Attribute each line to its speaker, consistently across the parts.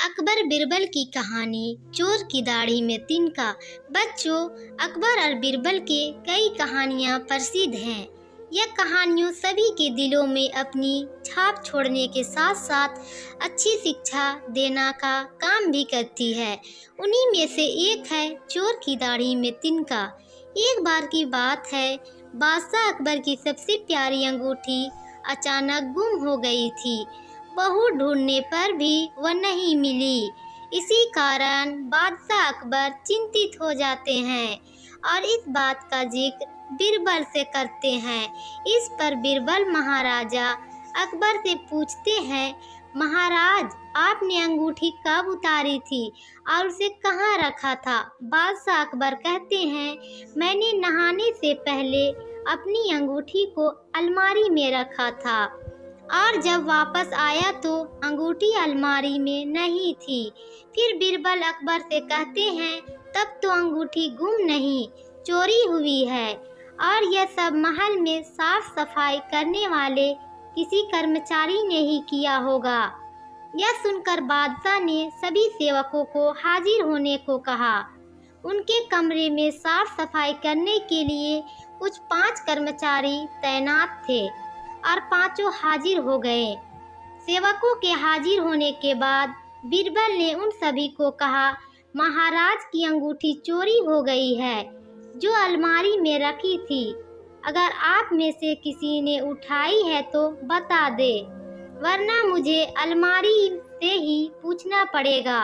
Speaker 1: अकबर बिरबल की कहानी चोर की दाढ़ी में तिनका। बच्चों, अकबर और बिरबल के कई कहानियाँ प्रसिद्ध हैं। यह कहानियों सभी के दिलों में अपनी छाप छोड़ने के साथ साथ अच्छी शिक्षा देना का काम भी करती है। उन्हीं में से एक है चोर की दाढ़ी में तिनका। एक बार की बात है, बादशाह अकबर की सबसे प्यारी अंगूठी अचानक गुम हो गई थी। बहुत ढूंढने पर भी वह नहीं मिली। इसी कारण बादशाह अकबर चिंतित हो जाते हैं और इस बात का जिक्र बिरबल से करते हैं। इस पर बिरबल महाराजा अकबर से पूछते हैं, महाराज, आपने अंगूठी कब उतारी थी और उसे कहाँ रखा था? बादशाह अकबर कहते हैं, मैंने नहाने से पहले अपनी अंगूठी को अलमारी में रखा था और जब वापस आया तो अंगूठी अलमारी में नहीं थी। फिर बिरबल अकबर से कहते हैं, तब तो अंगूठी गुम नहीं, चोरी हुई है और यह सब महल में साफ सफाई करने वाले किसी कर्मचारी ने ही किया होगा। यह सुनकर बादशाह ने सभी सेवकों को हाजिर होने को कहा। उनके कमरे में साफ सफाई करने के लिए कुछ 5 कर्मचारी तैनात थे और पांचों हाजिर हो गए। सेवकों के हाजिर होने के बाद बिरबल ने उन सभी को कहा, महाराज की अंगूठी चोरी हो गई है जो अलमारी में रखी थी। अगर आप में से किसी ने उठाई है तो बता दे, वरना मुझे अलमारी से ही पूछना पड़ेगा।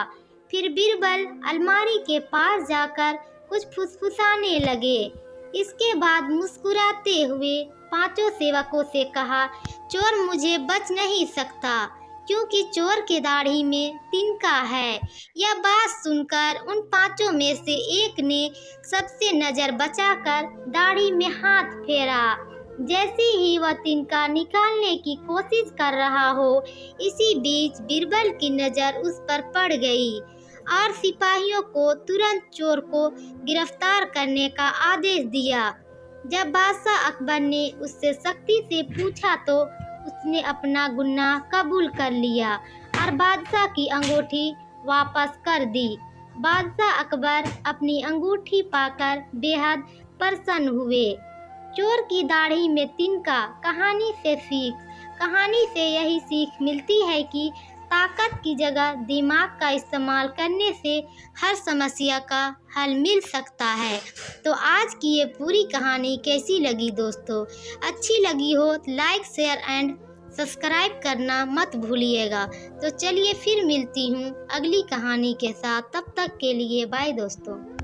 Speaker 1: फिर बिरबल अलमारी के पास जाकर कुछ फुसफुसाने लगे। इसके बाद मुस्कुराते हुए 5 सेवकों से कहा, चोर मुझे बच नहीं सकता क्योंकि चोर के दाढ़ी में तिनका है। यह बात सुनकर उन 5 में से एक ने सबसे नज़र बचाकर दाढ़ी में हाथ फेरा। जैसे ही वह तिनका निकालने की कोशिश कर रहा हो, इसी बीच बिरबल की नज़र उस पर पड़ गई और सिपाहियों को तुरंत चोर को गिरफ्तार करने का आदेश दिया। जब बादशाह अकबर ने उससे सख्ती से पूछा तो उसने अपना गुनाह कबूल कर लिया और बादशाह की अंगूठी वापस कर दी। बादशाह अकबर अपनी अंगूठी पाकर बेहद प्रसन्न हुए। चोर की दाढ़ी में तिनका कहानी से यही सीख मिलती है कि ताकत की जगह दिमाग का इस्तेमाल करने से हर समस्या का हल मिल सकता है। तो आज की ये पूरी कहानी कैसी लगी दोस्तों? अच्छी लगी हो लाइक, शेयर एंड सब्सक्राइब करना मत भूलिएगा। तो चलिए फिर मिलती हूँ अगली कहानी के साथ। तब तक के लिए बाय दोस्तों।